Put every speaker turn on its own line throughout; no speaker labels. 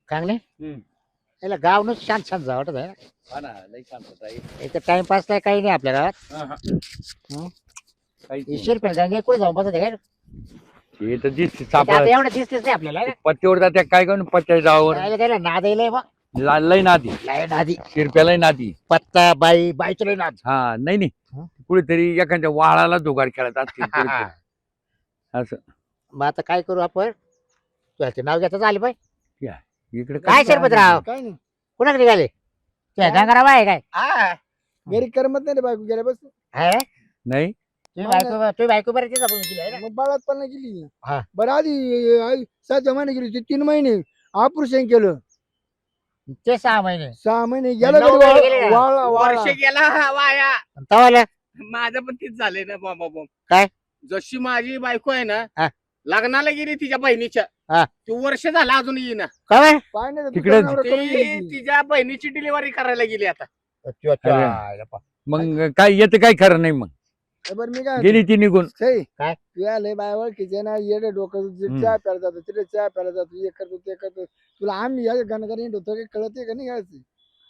चांगले
हम्म.
याला गाव नुसतं शांत शांत जा वाटत आहे ना.
हा ना लई शांतता आहे.
एक तर टाइमपास नाही काही नाही आपल्या गावात.
हा, हा.
हं?
काहीच नाही.
ईश्वर पण जाऊन कुठे जाऊन बसत आहे काय
हे तर दिसते
आता
सापड
एवढं दिसतेच नाही आपल्याला ना.
पत्त्यावर जाते काय करून पत्त्या जावर
त्याला त्याला नाद येईल मग
लई नादी
लय नादी
शिरप्यालाही नादी.
पत्ता बाईचं लय नाद.
हा नाही नाही
हं?
कुठेतरी एखाद्या वाळाला जुगाड खेळत असतील कुठेतरी. असं
मग आता काय करू आपण तुला ते नाव घेताच आले पाय
इकडे
काय शिरपतराव
काय नाही
कुणाकडे निघाले तुझ्या गंगाराम आहे काय
हा घरी करमत नाही रे बायको गेल्या बस
है
नाही
तुझी बायको बरं तिचा आपण केली आहे ना.
मग बाळात पण नाही गेली
हा.
बरं आधी 7 महिने गेली होती 3 महिने ऑपरेशन केलं
ते 6 महिने
6 महिने गेलं
9 महिने गेले ना.
वर्ष गेला हा वाया.
तवाला
माझं पण तीच झालंय ना बाबा बॉम.
काय?
जशी माझी बायको आहे ना
हा.
लग्नाला गेली तिच्या बहिणीच्या
हा.
ती वर्ष झालं अजून येईना.
काय
पाय नाही
तिकडे
ती तिच्या बहिणीची डिलिव्हरी करायला गेली आता.
मग काय येते काय खरं नाही मग
बरं मी काय
गेली ती निघून.
काय?
तुला लय बाय ओळखीचे ना येडे डोकं
हम्म.
चहा प्यायला जातो तिथे चहा प्यायला जातो हे करतो ते करतो तुला आम्ही या गणगणी होतो काही कळते का नाही यायचं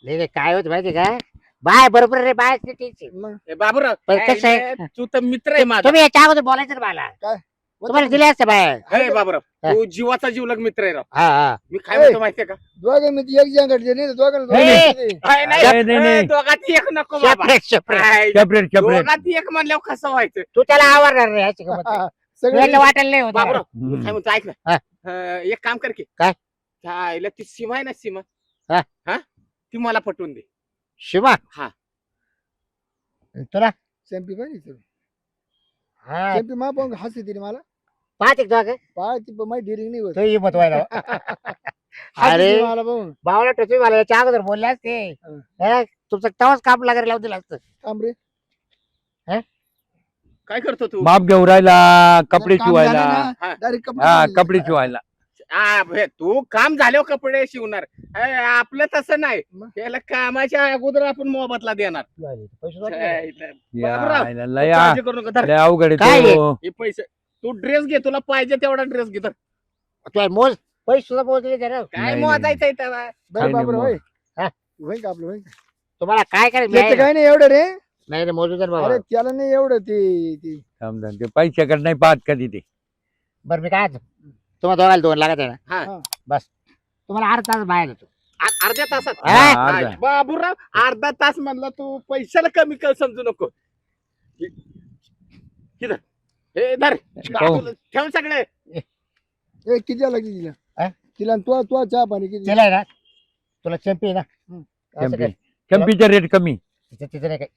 नाही काय होत माहिती का बाय बरोबर रे बाय
मग
ए बाबूराव
पण
काय
कसं आहे?
रे, तू तर मित्र आहे माझा.
तुम्ही याच्या अगोदर बोलायचं ना मला
काय?
तुम्हाला दिले असते बाय
अरे बाबूराव तू जीवाचा जीवलग मित्र आहे राव.
हा हा
मी काय म्हणतो माहितीये का
दोघं मी एक जण घडले नाही दोघांना
ए,
नाही,
नाही, नाही, नाही.
दोघात एक नको बाबा.
सेपरेट सेपरेट
काय,
सेपरेट सेपरेट
दोघात एक म्हणल्यावर कसं व्हायचं
तू त्याला आवडणार नाही याची गंमत आहे.
सगळे
तुला वाटायला नाही होत
बाबूराव मी काय म्हणतो ऐक
हा.
ना एक काम कर की
काय?
हिला ती सीमा आहे ना सीमा
हा.
हा ती मला पटवून दे.
शिवा
हा.
तुला
चॅम्पी पाहिजे
हा
चॅम्पी मा पण हसते तिने मला
पाहते का तू
पाय ती पण माझी डिरिंग नाही होत
तो हिंमत व्हायला
हसते
अरे.
ती मला बघून
बावला तुम्ही मला याच्या अगोदर बोलले असते हे, तुमचं तवाच काम लागायला लावून दिलं असतं
थांब रे
काय करतो तू
माप घेऊ राहिला कपडे
काम
शिवायला.
झालं ना,
हा.
direct कपडे
हा
शिवायला.
कपडे शिवायला.
तू काम झाल्यावर कपडे शिवणार. आपलं तसं नाही
मग?
त्याला कामाच्या अगोदर आपण मोबदला देणार.
पैसे वाटले.
बाबूराव,
यायला लय
काळजी करू नका. धर.
लय अवघड
काय
आहे
आहे?
तो.
हे पैसे तू ड्रेस घे तुला पाहिजे तेवढा ड्रेस घे. धर.
तुला मोज पैसे सुद्धा मोजले त्याला
काय
नाही,
मोजायचंय तेव्हा
बरं
नाही,
बाबरा
नाही,
होय
हा.
होय का आपलं होय
तुम्हाला काय करायचं
त्याचं
नाही
काय नाही एवढं रे
रे मोजू दे ना बाबा
अरे त्याला नाही एवढं ते
समजा ते पैशाकडे नाही पाहत कधी ते.
बरं मी काय म्हणतो, तुम्हाला दोघायला 2 लागत आहे ना
हा.
बस तुम्हाला अर्धा तास बाहेर येतो
अर्ध्या तासात.
हा,
हा, अर्धा.
बाबूराव अर्धा तास म्हणला तू पैशाला कमी कर समजू नको. हे धर. हे धर.
पाहू.
ठेव सगळे.
ए किती लागली तिला
हा?
तिला तो चहा पाणी किती
तिला आहे ना तुला चॅम्पी आहे ना असं
चंपी
काय?
चंपीचा रेट कमी.
तिचं नाही काय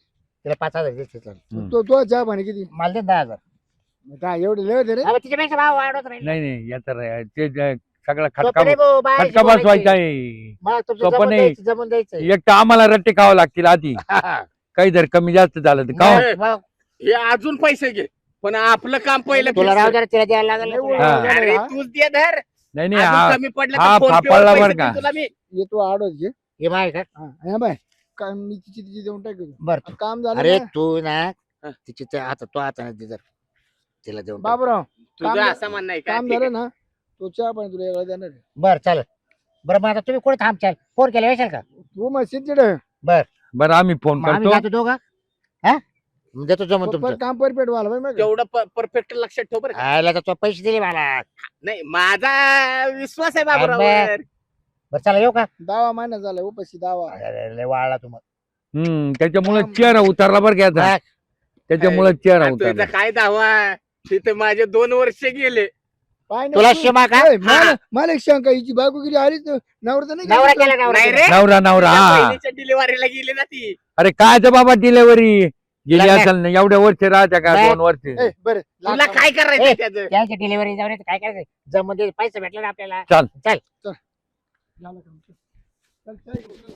तिला 5,000 दे तिचं.
तो चहा पाणी किती
मला दे 10,000
काय एवढं लय होते रे
अबे, तिच्यापेक्षा भाव वाढवत राहील
नाही नाही याचा ते सगळा
सोपं
खटका
नाही भाऊ, बाहेरची
खटका बसवायचा
बोलायची.
आहे.
मग तुमचं
सोपं
जमून
नाही.
द्यायचं, जमून द्यायचं
एक तर आम्हाला रट्टे खावं लागतील आधी काही जर कमी जास्त झालं तर खाऊ.
ए,
मग
हे अजून पैसे घे पण आपलं काम पहिलं
तुला
fix
राहू
कर.
द्या तिला द्यायला लागलं
लय
तुला.
हा.
ओळख
अरे
हा?
तूच दे धर.
नाही नाही
अजून
हा
कमी पडलं
हा
तर PhonePe वर
फापडला
पैसे
बरं का.
देईन तुला मी.
येतो आडोच घे
हे माय का
हा बाय काय मी तिची देऊन टाकतो
बर तू
काम झालं
अरे
ना?
तू ना
हा.
तिची ते आता तो आता नाही जर तिला देऊन टाक.
बाबूराव
तुझं
काम-
असं म्हणणं आहे का?
काम
ठीक आहे.
झालं ना तो चहा पाणी तुला वेगळा देणार आहे.
बर चालेल बरं मग आता तुम्ही कुठे थांबचाल फोन केला येशाल का
तू मग सिद्धीकडे
बरं आम्ही फोन
मग आम्ही
करतो.
जातो दोघं हा मग देतो जमून तुमचं
काम परफेक्ट व्हायला पाहिजे मग.
तेवढं परफेक्ट लक्षात ठेव बरं का?
आयला तर तो पैसे दिले मला
नाही माझा विश्वास आहे बाबूरावर.
बरं चला येऊ का
दावा महिना झाला उपाशी दावा
अरे, लय वाळला तुम्हाला
त्याच्यामुळे चेहरा उतरला बरं घ्यायचा. त्याच्यामुळे चेहरा
आणि तुझा
उतरला.
काय दावा तिथे माझे 2 वर्ष गेले.
पाय नाही
तुला
तू-
शिमा का
ए, मला एक शंका हिची बायको किती आलीच नवरा तर नाही
नवरा
गेला.
केला नवरा
नाही
केला.
रे.
नवरा नवरा
तिच्या
हा
बहिणीच्या डिलिव्हरीला गेली ना ती.
अरे काय ते बाबा डिलेव्हरी गेली
लग्न-
असेल ना एवढ्या वर्ष राहत्या का
नाही.
2 वर्ष.
ए, बरं
तुला
लाख-
काय करायचं
ए,
त्याचं?
त्यांची डिलिव्हरी जाऊन येते, काय करायचं जमून दे पैसे भेटले ना आपल्याला
चल.
चल
झालं काम. चल, चल.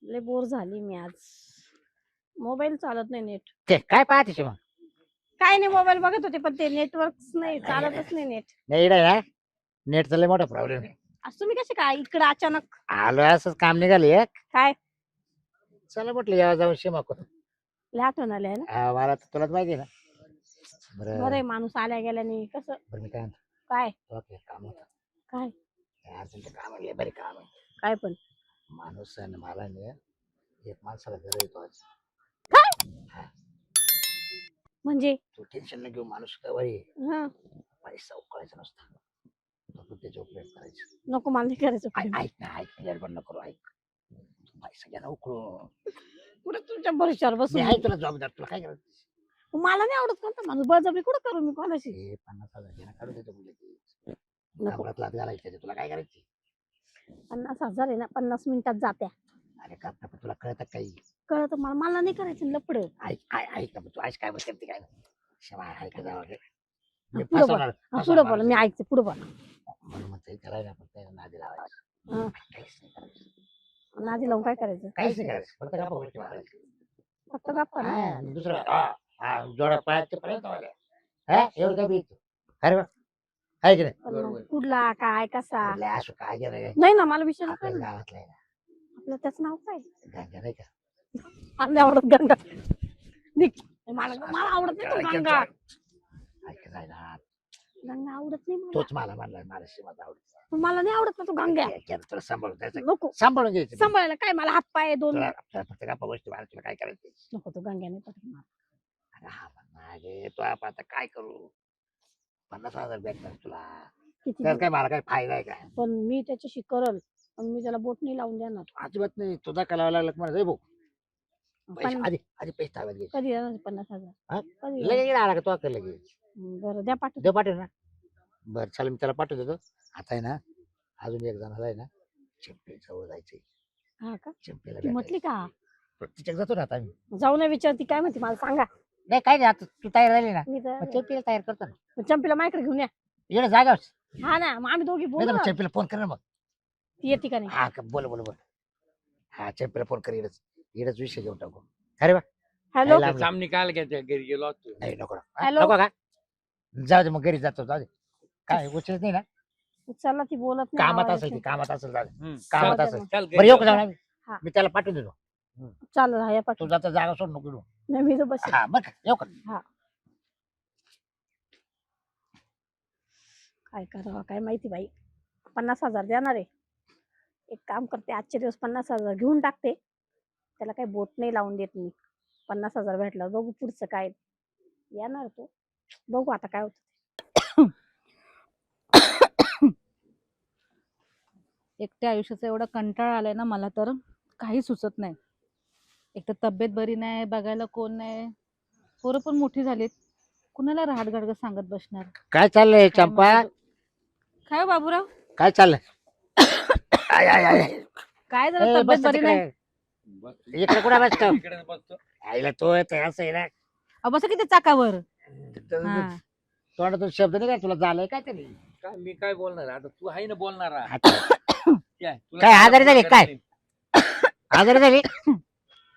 लय बोर झाली मी आज मोबाईल चालत नाही नेट
ते काय पाहते शिमा
काय नाही मोबाईल बघत होते पण ते नेटवर्क नाही चालतच नाही नेट
नाही इकडे ना नेटचा लय मोठा प्रॉब्लेम आहे
आज तुम्ही कसे काय इकडे अचानक
आलो असंच काम निघाले एक
काय
चला म्हटलं यावं जाऊन शिमा करून
लय आठवण आले ना
मला तर तुलाच माहिती आहे ना
बरं आहे, माणूस आल्या गेल्याने कसं
बरं मी काय म्हणतो,
काय
तुला काही काम होतं
काय
अर्जंट काम आहे बरे काम आहे.
काय पण
माणूस आहे ना मला नाही एक माणसाला घर येतो आज.
म्हणजे
तू टेन्शन न घेऊ माणूस कवर ये
हा
पैसा उकळायचा नसता तू त्याच्या उपयोग करायचं.
नको मला नाही करायचं
ऐक ना गडबड नको करू ऐक पैसा घ्या ना उकळून.
कुठे तुमच्या भरोश्यावर
मी
बसून
आहे तुला जबाबदार तुला काय करायचं.
मला नाही आवडत कोणता माणूस बळजबरी कुठं करू मी कोणाशी.
हे 50,000 घे ना काढून देतो मुलं की
नको.
कापडात लात घालायचं तुला काय करायची.
50,000 आहे ना 50 मिनिटात जात्या.
अरे का तुला कळतं काही.
कळत मला नाही करायचं लपड.
ऐक ना तू आज काय बस करते काय क्षमा आहे का जावं रे. मी
पुढं बोल.
फसवणार
पुढे बोला मी ऐकते पुढे बोला.
म्हणून म्हणते करायला पण त्याला नादी लावायचं.
हा.
काहीच नाही करायचं.
नादी लावून काय करायचं.
काहीच नाही करायचं फक्त गप्पा गोष्टी मारायच्या.
फक्त गप्पा ना.
हा, दुसरं जोडा पायाचे पर्यंत वाले. हा एवढं काय बीत अरे वा आहे की नाही.
पण मग कुठला काय कसा
कुठल्या असं काय गेलं
नाही ना मला विचार
आपल्या
काय ना.
गावातलं आहे ना
आपलं त्याचं नाव काय
गंगा नाही का.
मला नाही आवडत गंगा. निघ. मला आवडत नाही तो गंगा.
ऐक नाही ना
गंगा आवडत नाही मला.
तोच मला म्हणला मला शिवात आवडत.
पण मला नाही आवडत ना तो गंगा.
तुला सांभाळून जायचं
नको
सांभाळून घ्यायचं.
सांभाळायला काय मला हात पाय दोन.
तुला फक्त गप्पा गोष्टी मारा तुला काय करायचं.
नको तो गंगा नाही पटत मला.
अरे हा मागे तो आपण आता काय करू 50,000 भेटणार तुला
किती
त्यात काय मला काय फायदा आहे का.
पण मी त्याच्याशी करल पण मी त्याला बोट नाही लावून देणार.
अजिबात नाही तुझा कलावा लागला म्हणा जाई भाऊ पैसे
पण
आधी आधी पैसे ताब्यात घे.
कधी येणार 50,000.
हा?
कधी
लगेच गेला आला का तो अक्कल लगेच
बरं द्या पाठवून.
दे पाठव ना. बरं चालेल मी त्याला पाठवून देतो. आता आहे ना अजून एक जणाला आहे ना चिंपी जवळ जायचंय.
हा का
चिंपीला
ती म्हटली का
प्रत्येक जातो ना आता मी.
जाऊ नाही विचारती काय म्हणते मला सांगा.
नाही काय नाही आता तू तयार झाली ना
मी
मग
तर
चिंपीला तयार करतो ना.
चंपीला माझ्याकडे घेऊन या.
येणं जागा
हा ना मग आम्ही दोघी
नाही
बोलू
तर
ना.
मग चिंपीला फोन कर ना मग.
ती येते का नाही.
हा का बोल बोल बोल हा चिंपीला फोन कर इडच विषय घेऊन टाकू. अरे वा
हॅलो
लांब-
सामने काय घ्यायचं घरी गेलो असतो.
नाही नको हा,
हॅलो?
नको का जाऊ दे मग घरी जातो जाऊ दे काय उचलत नाही ना.
उचलला ती बोलत नाही.
कामात
आवाज
असेल ती
येतो.
कामात असेल जाऊ दे.
हम्म.
कामात
चल,
असेल
चल
बरं येऊ का जाऊ
हा.
ना मी त्याला पाठवून देतो.
चालेल हा या
तू
पाठवून.
जाता जागा सोड नको इकडून.
नाही मी तर बस
हा बरं का येऊ का.
काय करावं काय माहिती बाई. 50,000 देणार आहे. एक काम करते आजचे दिवस 50,000 घेऊन टाकते. त्याला काही बोट नाही लावून देत मी. 50,000 भेटला बघू पुढचं काय येणार तो. बघू आता काय होतं.
एकट्या आयुष्याचा एवढा कंटाळा आलाय ना मला तर काही सुचत नाही. एक तर तब्येत बरी नाही बघायला कोण नाही. पोरं पण मोठी झालीत. कुणाला राहत गाडगं सांगत बसणार.
काय चाललंय
काय
चंपा
म्हणतो? काय हो बाबूराव
काय चाललंय. I, I, I.
काय
ए,
जरा तब्येत
बस
बरी नाही.
तिकडे. इकडे कुठे बसतो
इकडे बसतो.
आईला तो येतोय असं आहे ना.
अहो, बसा किती चाकावर. हा.
तोंडातून शब्द नाही काय तुला झालंय काय तरी.
काय मी काय बोलणार आता तू आहे ना बोलणारा.
आता
काय तुला
काय आजारी झाली काय? आजारी झाली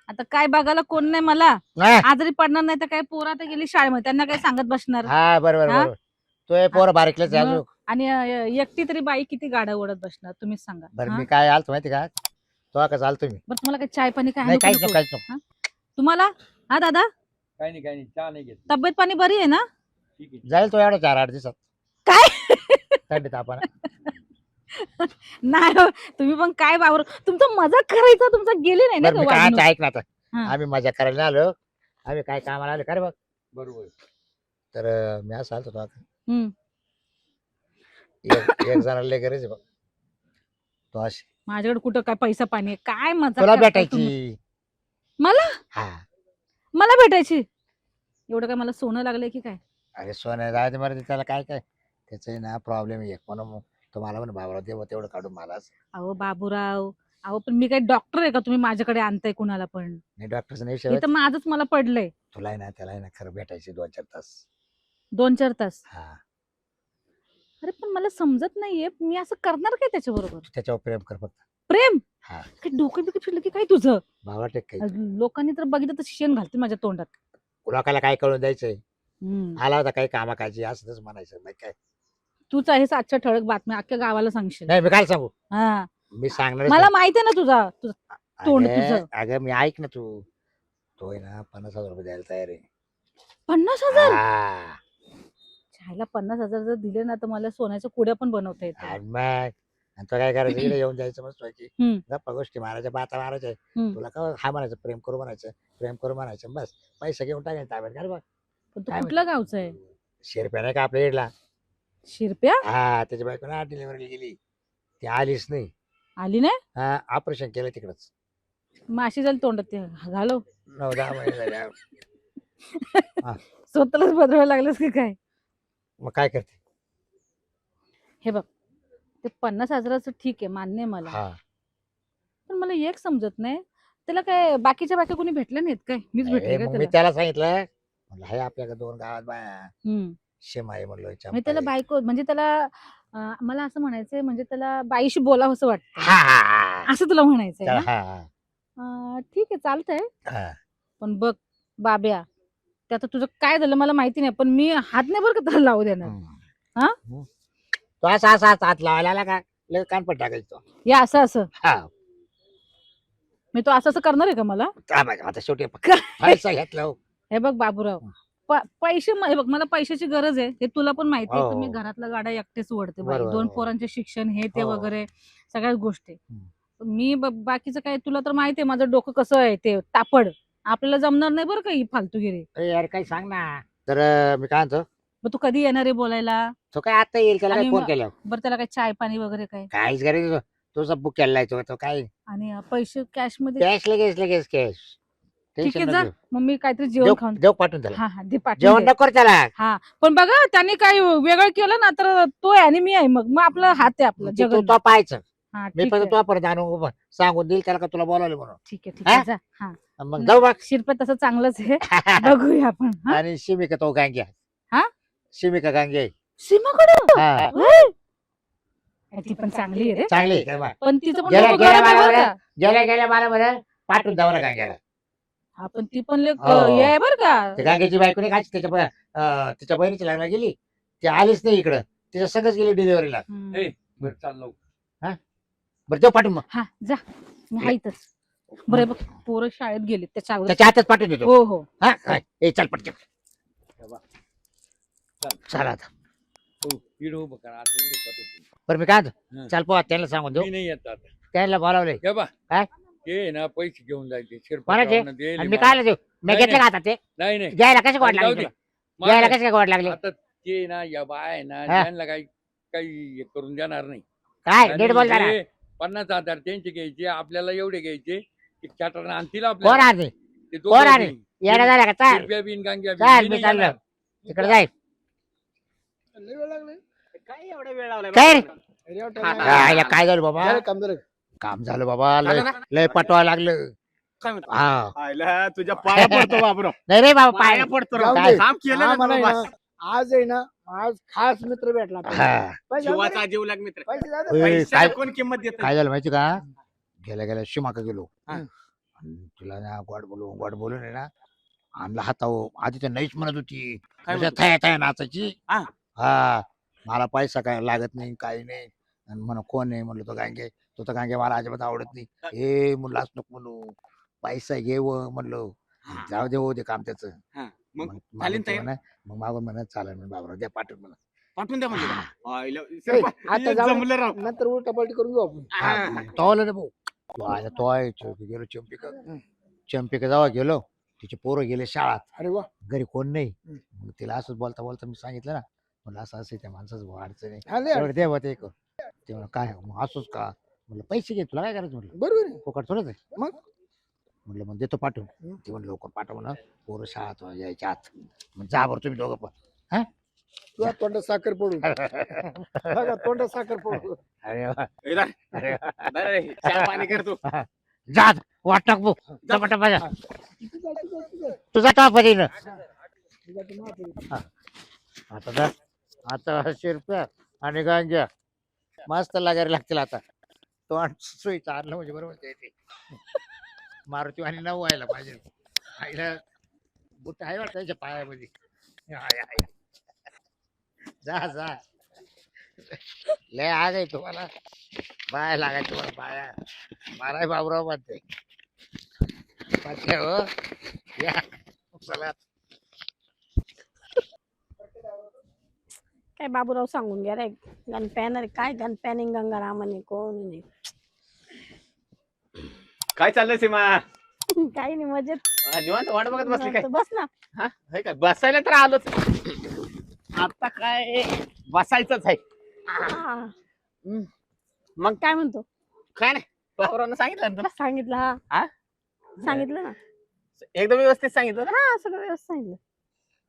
आता काय बघायला कोण नाही मला.
हा
आजारी पडणार नाही तर काय पोरं आता गेली शाळेमध्ये त्यांना काय सांगत बसणार.
हा, बरोबर
हा?
बरोबर तो हे पोरं बारीकलेच आहे
मग?
अजून.
आणि एकटी तरी बाई किती गाड्या ओढत बसणार तुम्हीच सांगा.
बरं
हा?
मी काय आलतो माहिती का तो कसं आलतो मी.
बरं तुम्हाला काय चाय पाणी काय
नाही
नको
काहीच
नको?
नको काहीच नको.
तुम्हाला हा दादा
काय नाही चहा नाही घेत.
तब्येत पाणी बरी आहे ना.
ठीक आहे.
जाईल तो एवढा 4-8 दिवसात
काय
थंडीत आपण.
नाही हो, तुम्ही पण काय बाबर तुमचा मजाक करायचा तुमचा गेले नाही ना
बरं मी
का
काय
वागणूक?
आता ऐक ना आता
हा.
आम्ही मजा करायला नाही आलो. आम्ही काय कामाला आलो का रे बघ.
बरोबर.
तर मी असं आलतो तो आता.
हम्म.
एक जणाला लय गरज आहे बघ तो अशी
माझ्याकडे कुठं काय पैसा पाणी आहे? काय मजाक
तुला
करताय तुम्ही?
भेटायची.
मला
हा
मला भेटायची एवढं काय मला सोनं लागलंय की काय?
अरे सोनं जायचं मरे त्याला काय काय त्याचं ना प्रॉब्लेम आहे म्हणून तो मला म्हणे बाबा देव तेवढं काढून मला.
अहो बाबूराव अहो पण मी काय डॉक्टर आहे का तुम्ही माझ्याकडे आणताय कुणाला पण?
नाही डॉक्टरचं नाही विषय.
इथं माझंच मला पडलंय.
तुला आहे ना त्याला आहे ना खरं भेटायची 2-4 तास.
2-4 तास.
हा
अरे पण मला समजत नाहीये मी असं करणार काय त्याच्याबरोबर?
तू त्याच्यावर प्रेम कर फक्त.
प्रेम
हा
काय डोकं बिकं फिरलं की काय तुझं?
भावा टेक काही
लोकांनी तर बघितलं तर शेण घालते माझ्या तोंडात.
लोकाला काय कळून द्यायचंय.
हम्म.
आला होता काही कामाकाजी असं तसं म्हणायचं नाही काय.
तूच आहेस आजच्या ठळक बातम्या अख्ख्या गावाला सांगशील.
नाही मी काय सांगू
हा
मी सांगणार.
मला माहिती आहे ना तुझं तोंड तुझं.
अगं मी ऐक ना तू तो आहे ना 50,000 रुपये द्यायला तयार आहे.
50,000
हा.
चायला 50,000 जर दिले ना तर मला सोन्याच्या कुड्या पण बनवता येतात.
आणि मग आणि तो काय करायचं इकडे येऊन जायचं मस्त पैकी
हम्म.
गप्पा गोष्टी मारायच्या बाता मारायच्या
हम्म.
तुला का हा म्हणायचं प्रेम करू म्हणायचं बस पैसे घेऊन टाकायचं ताब्यात काय रे बा
पण तो
काय
कुठल्या गावचा आहे?
शेरप्या नाही का आपल्या इडला
शिरप्या
हा त्याची बायको ना डिलिव्हरी गेली ती आलीच नाही
आली नाही?
हा ऑपरेशन केलं तिकडच
माशी झाली तोंडात ते घालव.
9-10 महिने झाले
स्वतःलाच बदलायला लागलंस की काय?
मग काय करते
हे बघ, ते 50,000चं ठीक आहे, मान्य आहे मला.
हा
पण मला एक समजत नाही, त्याला काय बाकीच्या बायका कोणी भेटल्या नाहीत काय? मीच भेटले
अरे
काय
मग मी
त्याला?
त्याला सांगितलं म्हणलं हाय आपल्याकडे 2 गावात बाया
हम्म.
शेमाई म्हणलं
म्हणजे
चंपा
त्याला
आहे.
बायको म्हणजे त्याला मला असं म्हणायचंय म्हणजे त्याला बाईशी बोलावं असं वाटतं.
हा, हा, हा.
असं तुला म्हणायचंय
त्याला-
ना?
हा,
ठीक आहे, चालतंय.
हा.
पण बघ बाब्या, ते आता तुझं काय झालं मला माहिती नाही, पण मी हात नाही बरं का त्याला लावू देणार. हा?
हम्म. तो असा हात लावायला आला का लय कानपट टाकायचं तो.
या असं
हा
मी तो असं करणार आहे का मला?
काय माहिती, आता शेवटी पैसा घेतला हो.
हे बघ बाबूराव, पैसे हे बघ मला पैशाची गरज आहे, हे तुला पण माहिती आहे.
हो.
तुम्ही घरातल्या गाड्या एकटेच ओढते बाई,
बरोबर,
2
बरोबर.
पोरांचे शिक्षण हे ते
हो.
वगैरे सगळ्याच गोष्टी. मी बाकीचं काय तुला तर माहिती आहे माझं डोकं कसं आहे ते तापड. आपल्याला जमणार नाही बरं का ही फालतूगिरी.
अरे यार काही सांग ना तर मी काय म्हणतो
मग तू कधी येणार आहे बोलायला?
तो काय आता येईल त्याला
आणि
काय फोन
मग-
केला
बरं त्याला काय चाय पाणी वगैरे काय?
काहीच करायचं तुझा बुक केलाय तो काय
आणि पैसे कॅश मध्ये?
कॅश लगेच कॅश
ठीक आहे जा, मग मी काहीतरी जेवण खाऊन.
देऊ पाठवून त्याला
हा दे पाठवून
जेवण
दे.
नको कर त्याला
पण बघा त्यांनी काही वेगळं केलं ना तर तो आहे आणि मी आहे, मग आपलं हात आहे आपलं
ते
जगन.
तो पाहायचं
हा
मी
ठीक
फक्त
आहे
तो परत आणून सांगून देईल त्याला का तुला बोलावलं म्हणून
ठीक आहे ठीक आहे जा. हा
मग जाऊ बघ
शिरपत तसं चांगलंच आहे. बघूया आपण. हा?
आणि शिमिका तो गांग्या
हा?
शिमिका गांगे आहे.
सीमाकडं
हा
होय? ती पण चांगली आहे रे,
चांगली आहे काय बा.
पण तिचं पण
गेल्या-
डोकं
गेल्या
गरम आहे बरं
बारा-
का.
गेल्या मला म्हणे पाठवून जाऊ ना गांग्याला
हा पण ती पण
हो.
हे आहे बरं का.
त्या गांग्याची बायको नाही खायची तिच्या बहिणीची लग्न गेली ती आलीच नाही इकडं तिच्या सगळंच गेली डिलिव्हरीला
हम्म.
ए, बरं चाललो.
बरं जाऊ पाठवून मग
हा जा, मी हायतच. बरं बघ पोरं शाळेत गेली त्याच्या अगोदर.
त्याच्या हातात पाठवून देतो
हो हो
हा काय? ए चल पटकन चला आता
हो, इकडं उभं करा, आता इकडं पाठवतो.
बरं मी काय म्हणतो,
हं.
चल पोहा त्यांना सांगून देऊ
मी नाही येत आता.
त्यांना बोलावले
हे बा
काय?
ते ना पैसे घेऊन जायचे
कोणाचे?
शिरपतरावनं दिले
आणि मी
मला.
काय देऊ मी
नाही,
घेतलं का आता ते
नाही नाही
घ्यायला कसे गोड
जाऊ
लागले
दे.
तुला घ्यायला
मला-
कसे गोड लागले
आता ते ना या बाय आहे ना
हा.
त्यांना काही हे करून देणार नाही.
काय
आणि
नीट बोल जरा
हे 50,000 त्यांचे घ्यायचे, आपल्याला एवढे घ्यायचे. ते चाटर आणतील
कोण
आपल्याला.
आहे
ते
कोण
दोघं
आहे?
बी.
येणं झालं का चाल
शिरप्या बिन गांग्या बिन.
चाल
मी
मी
नाही
चाललो
येणार.
तिकडे जाय
लय वेळ लागलाय.
काय एवढा वेळ लावलाय
काय रे?
अरे एवढा
हा,
time
हा.
लागला.
काय झालं बाबा
झालं काम झालं.
काम झालं बाबा लय
झालं ना?
लय पटवा लागलं
काय म्हणतो?
हा
आयला तुझ्या पाया पडतो बाबरो
नाही रे बाबा पाय
पाया पडतो
जाऊ
राव.
दे.
काम केलं
हा,
ना
मला
तुला
आहे
बस.
ना, आज आहे ना आज खास मित्र भेटला आपल्याला.
हा
पैसे जाऊ दे
जीवाचा
रे.
जीव लाग मित्र
पैसे जाऊ दे.
ओय,
पैशाला
काय
कोण किंमत देत
काय झालं माहिती का गेल्या शिमाका गेलो
हा.
आणि तिला ना गोड बोलून आहे ना आणला हाताव आधी तर नाहीच म्हणत होती म्हणजे थया नाचायची
हा.
हा मला पैसा काय लागत नाही काही नाही आणि म्हणून कोण आहे म्हणलं तो तर गांगे मला अजिबात आवडत नाही हे म्हणलं असं नको म्हणू पैसा घेव म्हणलं जाऊ दे हो दे काम त्याचं
मग
मग
झाली
मागून
तयार?
ते म्हणा, मग मागून म्हणत चालेल म्हणून बाबरा द्या पाठवून म्हणा
पाठवून द्या म्हणजे आयला,
ए, आता
हे
जाऊ.
जमलं राव
नंतर उलटा पलटी करून घेऊ आपण.
हा.
तो आलं ना भाऊ तो आहे गेलो चंपिका जेव्हा गेलो तिचे पोरं गेले शाळात
अरे वा
घरी कोण नाही मग तिला असंच बोलता मी सांगितलं ना म्हणलं असं त्या माणसाचं अडचण आहे
हा, लय
तेवढं दे बा ते कर ते म्हणलं काय मग असंच का म्हणलं पैसे घे तुला काय करायचं म्हटलं
बरोबर आहे.
फुकट थोडंच आहे
मग?
म्हटलं मग देतो पाठवून ते म्हणलं लवकर पाठव ना पोरं शाळात यायच्या आत मग जा बरं तुम्ही दोघं पण
तुला तोंडात साखर पडू बघा तोंडात साखर पडू.
अरे वा,
ए, धर.
अरे वा.
बरं रे, चहा पाणी करतो
जा वाट टाक भाऊ टपाटपा जा
ठीक आहे.
तुझा टॉप ना
तुझा तर महापुरुष.
आता जा आता शिरप्या आणि गांग्या मस्त लागायला लागतील आता तो सोयीचं आणलं म्हणजे बरोबर ते मारुती आणि नऊ व्हायला पाहिजे आईला बुट आहे वाटतं त्याच्या पायामध्ये हाय, हाय. जा लय आग आहे तुम्हाला बाया लागायचं तुम्हाला बाया माराय बाबराव म्हणते हो या चला
काय बाबूराव सांगून गेलाय गण पॅनर काय गण पॅनिंग गंगारामाने कोण म्हणजे.
काय चाललंय सीमा?
काही नाही मजेत.
निवांत वाट बघत बसली काय?
बस ना.
हा हे काय बसायला तर आलोच. आता काय बसायचंच आहे.
हा.
मग
काय म्हणतो?
काय नाही बाबूरावनं सांगितलं ना तुला?
सांगितलं हा.
हा?
सांगितलं ना.
एकदम व्यवस्थित सांगितलं ना?
हा सगळं व्यवस्थित सांगितलं.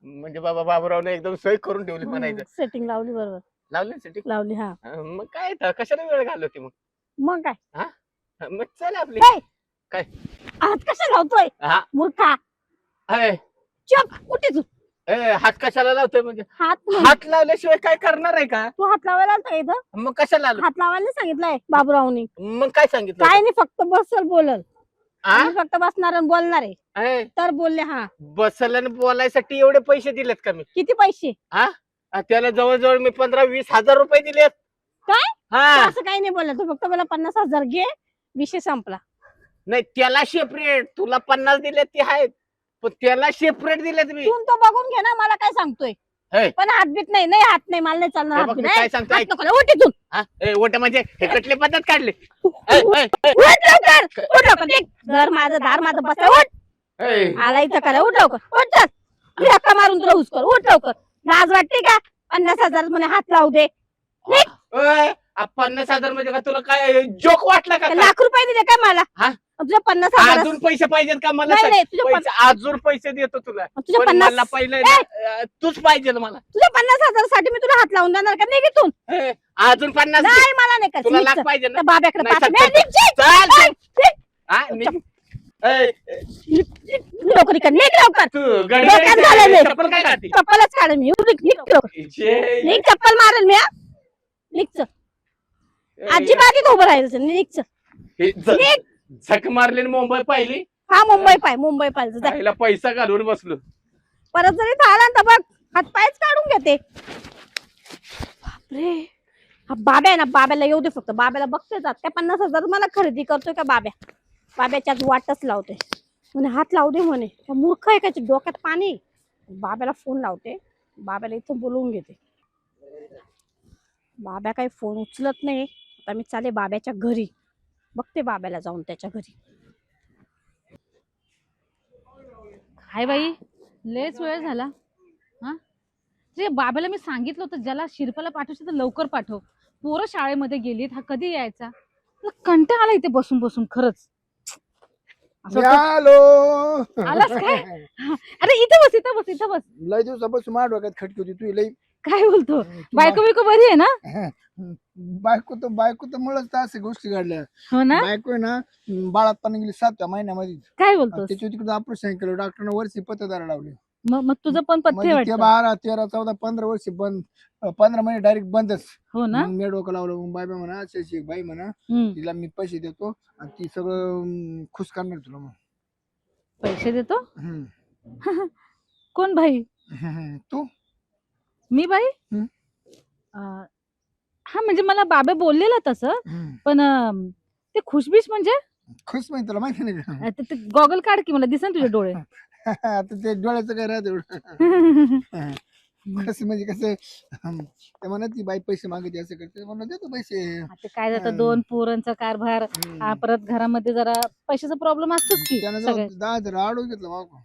म्हणजे बाबूरावने एकदम सोय करून ठेवली म्हणायचं.
सेटिंग लावली बरोबर.
लावली ना setting?
लावली हा.
मग काय तर कशाला वेळ घालवते मग?
मग काय
मग चल आपली.
काय?
काय?
हात कशा लावतोय
हा
मूर्खा?
अय,
चप कुठे तू?
हात कशाला लावतोय म्हणजे?
हात नाही.
हात लावल्याशिवाय काय करणार आहे का?
तू हात लावायला आलता का इथं?
मग कशाला लावलं?
हात लावायला नाही सांगितलंय बाबूरावनी.
मग काय सांगितलं?
काय नाही फक्त बसल बोलल.
हा?
आम्ही फक्त बसणार आणि बोलणार आहे
अय,
तर बोलले. हा.
बसायला आणि बोलायसाठी एवढे पैसे दिलेत का मी?
किती पैसे?
त्याला जवळजवळ मी 15-20 हजार रुपये दिलेत.
काय?
हा
तू असं काही नाही बोलला. तू फक्त मला 50,000 घे, विषय संपला.
नाही त्याला सेपरेट, तुला 50 दिलेत ते आहेत पण त्याला सेपरेट दिलेत मी.
तू तो बघून घे ना, मला काय सांगतोय.
हे.
पण हातबीत नाही. नाही हात नाही, मला नाही चालणार
हे
हात
बघ,
बीत.
मी काय सांगतो
हात
ऐक.
नको लावू, उठ इथून.
ओट म्हणजे हे कटले पद्धत काढले.
उठ लवकर. उठ लवकर. देख, घर माझं दार माझं बस. उठ. आला इथं करा. उठ लवकर. उठ चल. धक्का मारून तुला हुसकर. उठ लवकर. लाज वाटते का? 50,000 म्हणे हात लावू दे.
50,000 म्हणजे का तुला काय जोक वाटला का?
लाख रुपये दिले काय मला?
हा?
तुझ्या 50,000
अजून पैसे पाहिजेत का मला?
नाही नाही, तुझ्या
पैसे अजून पैसे देतो तुला.
तुझ्या
पण
50
मला पहिले ना, तूच पाहिजे मला.
तुझ्या 50,000 साठी मी तुला हात लावून देणार का? नाही घेतून.
अजून 50 दे.
नाही मला नाही
तुला
करायचं.
लाख पाहिजे ना?
त्या बाब्याकडे
नाही,
पाच.
चल,
नाही, निघ, निघ.
चल,
निघ, निघ.
हा, निघ. ए,
लवकर इकडे निघ लवकर.
तू
डोक्यात झालं नाही.
चप्पल काय घालते?
चप्पलच काढेल मी. निघ लवकर.
छे.
निघ, चप्पल मारेल मी. निघ अजिबात इथं उभं राहायचं. निघ.
हे झक मारली आणि मुंबई पाहिली.
हा मुंबई पाहिजे.
त्याला पैसा घालून बसलो.
परत जरी आला तर बघ हात पायच काढून घेते. बापरे, हा बाब्या आहे ना, बाब्याला येऊ दे फक्त. बाब्याला बघते जात काय 50,000 मला खरेदी करतोय का बाब्या? बाब्याच्या वाटच लावते म्हणे हात लावू दे म्हणे. मूर्ख आहे का? डोक्यात पाणी. बाब्याला फोन लावते. बाब्याला इथं बोलवून घेते. बाब्या काही फोन उचलत नाही. आता मी चाले बाब्याच्या घरी. बघते बाब्याला जाऊन त्याच्या घरी.
काय बाई, लयच वेळ झाला. हा, ते बाबाला मी सांगितलं होतं ज्याला शिरपाला पाठवायचं तर लवकर पाठव. पोरं शाळेमध्ये गेलीत, हा कधी यायचा? मला कंटाळा आला इथे बसून बसून खरंच. असं वाटतं-
हॅलो.
आलास काय? अरे इथं बस.
लय दिवसापासून माझ्या डोक्यात खटकी होती. तू लय
काय बोलतो? बायको बिको बरी आहे ना?
बायको तर मुळच तर अशा गोष्टी घडल्या.
हो ना?
बायको आहे ना, बाळातपणा गेली 7व्या महिन्यामध्ये.
काय बोलतोस?
त्याच्या तिकडे ऑपरेशन केलं. डॉक्टरने वर्षी पत्तेदार लावली.
मग तुझं पण पथ्य
म्हणजे ते
वाटतं.
12, 13, 14, 15 वर्ष बंद. 15 महिने डायरेक्ट बंदच.
हो ना?
मग मी डोकं लावलं. मग बाबा म्हणा अशी एक बाई म्हणा,
हम्म.
तिला मी पैसे देतो आणि ती सगळं खुश करणार तुला. मग
पैसे देतो?
हम्म.
कोण बाई?
तू
मी बाई?
हम्म.
हा म्हणजे मला बाबा बोललेला तसं, पण ते खुशबिश म्हणजे
खुश माहिती तुला माहिती नाही का?
ते गॉगल काढ की मला दिसन तुझे डोळे.
आता ते डोळ्याचं काय राहत एवढं. कसं म्हणजे कसं ते म्हणत ती बाई पैसे मागते असं करते. म्हणत देतो पैसे.
आता काय जातं 2 पोरांचा कारभार, परत घरामध्ये जरा पैशाचा प्रॉब्लेम असतोच की
त्यानं
सगळे.
10,000 आडू घेतलं बाबा.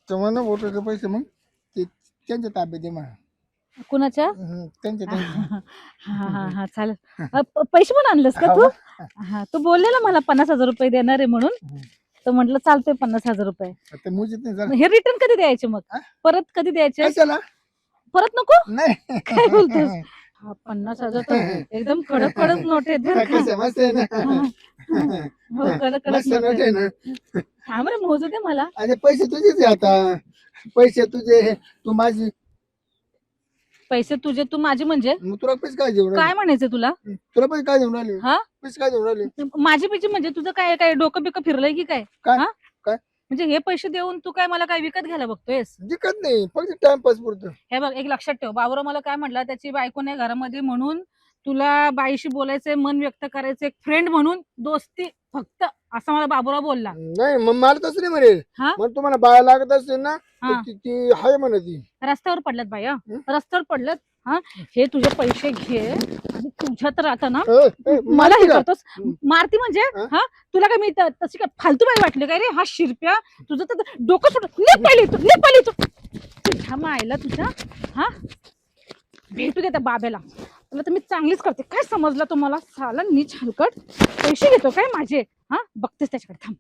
तर म्हणा वोटरचे पैसे मग ते त्यांच्या ताब्यात दे म्हणा.
कुणाच्या?
त्यांच्या
हा चालेल. पैसे पण आणलेस का तू? हा, तू बोललेला मला 50,000 रुपये देणार आहे म्हणून. तर म्हटलं चालतंय 50,000 रुपये.
आता मुजित नाही झालं.
हे रिटर्न कधी द्यायचे मग? परत कधी द्यायचे?
कशाला?
परत नको?
नाही.
काय बोलतोस? 50,000 तर एकदम कडक नोट आहेत बरं का.
कसं मस्त आहे ना.
हो, कडक
मस्त
नोट
नोट
आहेत.
आहे ना.
हा बरं, मोजू दे मला.
आणि पैसे तुझेच आहे आता. पैसे तुझे, तू माझी.
पैसे तुझे, तू माझी म्हणजे
मग तुला पैसे काय देऊन
काय
राहिले?
म्हणायचं तुला?
तुला पैसे काय देऊन राहिले?
हा?
पैसे काय देऊन राहिले?
माझी पैसे म्हणजे तुझं काय काय डोकं बिकं फिरलंय की काय?
काय?
हा?
काय?
म्हणजे हे पैसे देऊन तू काय मला काय विकत घ्यायला बघतोयस?
दिक्कत नाही, फक्त टाइमपास पुरतं.
हे बघ, एक लक्षात ठेव, बाबूराव मला काय म्हटलं, त्याची बायको नाही घरामध्ये म्हणून तुला बाईशी बोलायचंय, मन व्यक्त करायचं, एक फ्रेंड म्हणून दोस्ती फक्त, असं मला बाबूराव बोलला.
नाही मग मला तसं नाही म्हणेल.
हा?
मग तुम्हाला बाया लागत असेल ना,
हा.
तर ती हाय म्हणत ती.
रस्त्यावर पडल्यात बाई,
हं?
रस्त्यावर पडल्यात. हा हे तुझे पैसे घे आणि तुझ्या तर आता ना मला
मारती
हे
का?
करतोस मारती म्हणजे
हा?
हा तुला काय मी तशी काय फालतू बाई वाटली काय रे हा शिरप्या तुझं तर डोकं सुट निघ पहिली तू तुझ्या मायला तुझ्या हा भेटू दे त्या बाब्याला तुला तर मी चांगलीच करते काय समजलं तुम्हाला साला नीच हलकट पैसे घेतो काय माझे हा बघतेस त्याच्याकडे थांब